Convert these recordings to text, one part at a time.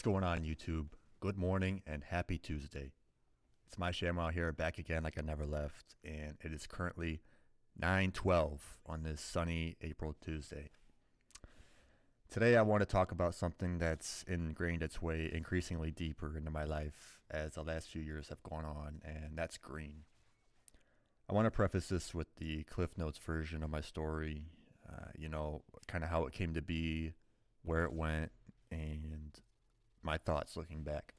going on, YouTube? Good morning and happy Tuesday. It's my Shamrock here, back again like I never left, and it is currently 9:12 on this sunny April Tuesday. Today I want to talk about something that's ingrained its way increasingly deeper into my life as the last few years have gone on, and that's green. I want to preface this with the Cliff Notes version of my story, kind of how it came to be, where it went, and my thoughts looking back.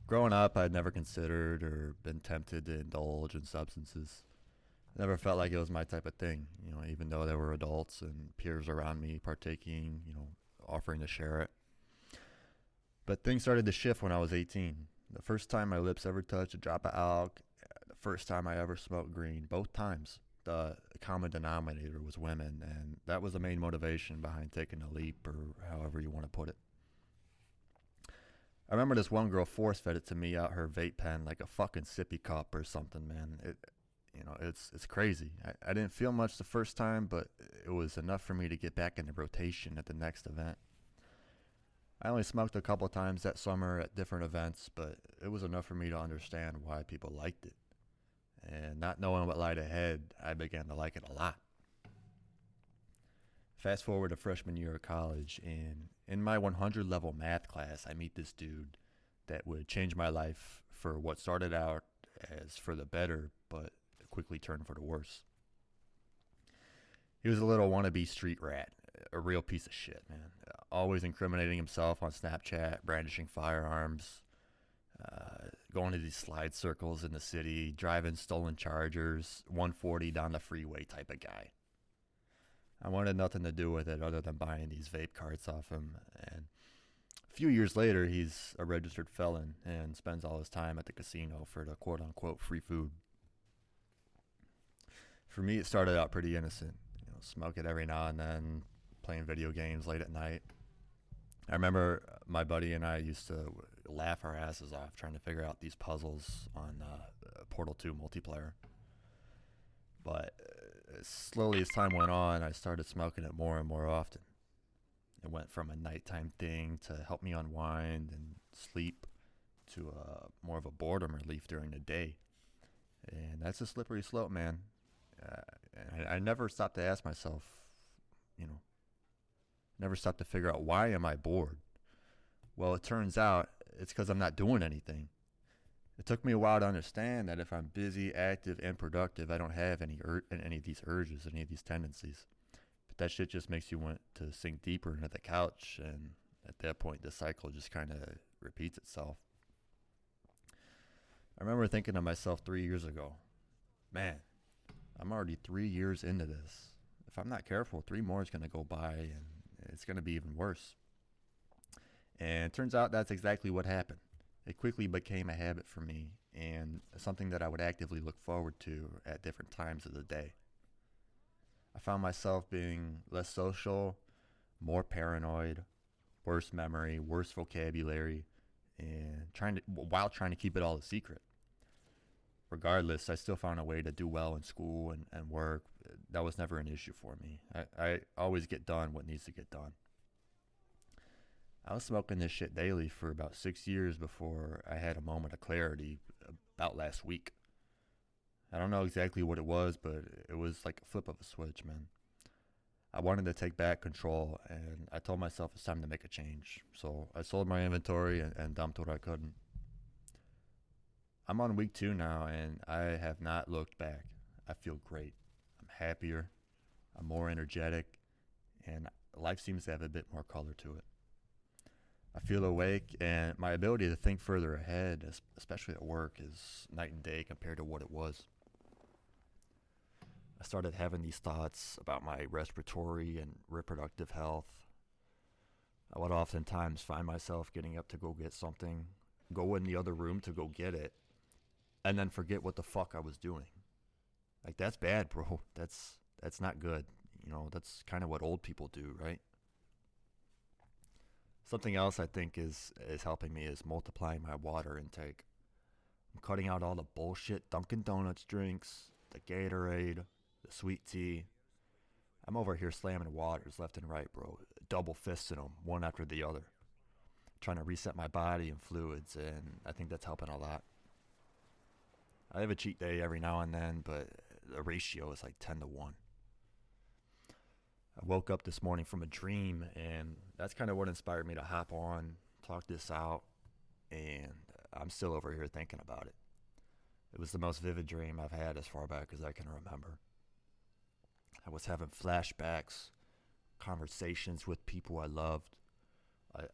Growing up, I'd never considered or been tempted to indulge in substances. I never felt like it was my type of thing, even though there were adults and peers around me partaking, offering to share it. But things started to shift when I was 18. The first time my lips ever touched a drop of alk, the first time I ever smoked green, both times the common denominator was women, and that was the main motivation behind taking the leap, or however you want to put it. I remember this one girl force fed it to me out her vape pen like a fucking sippy cup or something, man. It's crazy. I didn't feel much the first time, but it was enough for me to get back into rotation at the next event. I only smoked a couple times that summer at different events, but it was enough for me to understand why people liked it. And not knowing what lied ahead, I began to like it a lot. Fast forward to freshman year of college, and in my 100 level math class, I meet this dude that would change my life for what started out as for the better, but quickly turned for the worse. He was a little wannabe street rat, a real piece of shit, man. Always incriminating himself on Snapchat, brandishing firearms, going to these slide circles in the city, driving stolen Chargers, 140 down the freeway type of guy. I wanted nothing to do with it other than buying these vape carts off him. And a few years later, he's a registered felon and spends all his time at the casino for the quote-unquote free food. For me, it started out pretty innocent. Smoke it every now and then, playing video games late at night. I remember my buddy and I used to laugh our asses off trying to figure out these puzzles on Portal 2 multiplayer. But slowly as time went on, I started smoking it more and more often. It went from a nighttime thing to help me unwind and sleep to more of a boredom relief during the day. And that's a slippery slope, man. I never stopped to ask myself, never stopped to figure out, why am I bored? Well, it turns out it's because I'm not doing anything. It took me a while to understand that if I'm busy, active, and productive, I don't have any of these urges, any of these tendencies. But that shit just makes you want to sink deeper into the couch, and at that point, the cycle just kind of repeats itself. I remember thinking to myself 3 years ago, man, I'm already 3 years into this. If I'm not careful, 3 more is going to go by, and it's going to be even worse. And it turns out that's exactly what happened. It quickly became a habit for me and something that I would actively look forward to at different times of the day. I found myself being less social, more paranoid, worse memory, worse vocabulary, and while trying to keep it all a secret. Regardless, I still found a way to do well in school and work. That was never an issue for me. I always get done what needs to get done. I was smoking this shit daily for about 6 years before I had a moment of clarity about last week. I don't know exactly what it was, but it was like a flip of a switch, man. I wanted to take back control, and I told myself it's time to make a change. So I sold my inventory and dumped what I couldn't. I'm on week 2 now, and I have not looked back. I feel great. I'm happier. I'm more energetic, and life seems to have a bit more color to it. I feel awake, and my ability to think further ahead, especially at work, is night and day compared to what it was. I started having these thoughts about my respiratory and reproductive health. I would oftentimes find myself getting up to go get something, go in the other room to go get it, and then forget what the fuck I was doing. Like, that's bad, bro. That's not good. That's kind of what old people do, right? Something else I think is helping me is multiplying my water intake. I'm cutting out all the bullshit Dunkin' Donuts drinks, the Gatorade, the sweet tea. I'm over here slamming waters left and right, bro. Double fisting them, one after the other. trying to reset my body and fluids, and I think that's helping a lot. I have a cheat day every now and then, but the ratio is like 10 to 1. I woke up this morning from a dream, and that's kind of what inspired me to hop on, talk this out, and I'm still over here thinking about it. It was the most vivid dream I've had as far back as I can remember. I was having flashbacks, conversations with people I loved.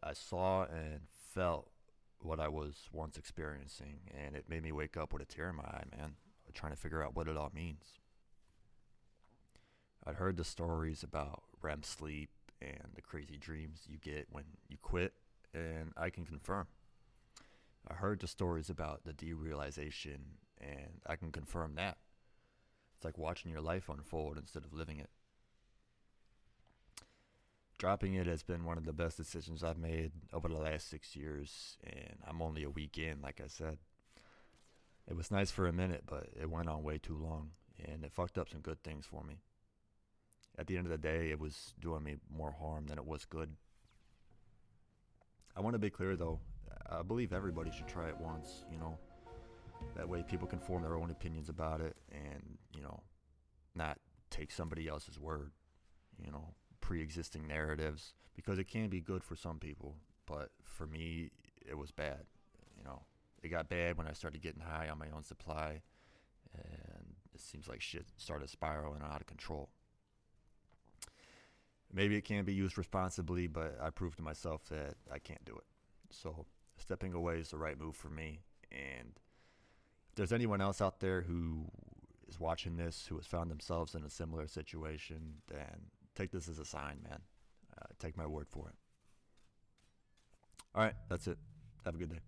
I saw and felt what I was once experiencing, and it made me wake up with a tear in my eye, man, trying to figure out what it all means. I'd heard the stories about REM sleep and the crazy dreams you get when you quit, and I can confirm. I heard the stories about the derealization, and I can confirm that. It's like watching your life unfold instead of living it. Dropping it has been one of the best decisions I've made over the last 6 years, and I'm only a week in, like I said. It was nice for a minute, but it went on way too long, and it fucked up some good things for me. At the end of the day, it was doing me more harm than it was good. I want to be clear, though. I believe everybody should try it once, That way people can form their own opinions about it and, not take somebody else's word, pre-existing narratives, because it can be good for some people, but for me, it was bad. It got bad when I started getting high on my own supply, and it seems like shit started spiraling out of control. Maybe it can be used responsibly, but I proved to myself that I can't do it. So stepping away is the right move for me. And if there's anyone else out there who is watching this, who has found themselves in a similar situation, then take this as a sign, man. Take my word for it. All right, that's it. Have a good day.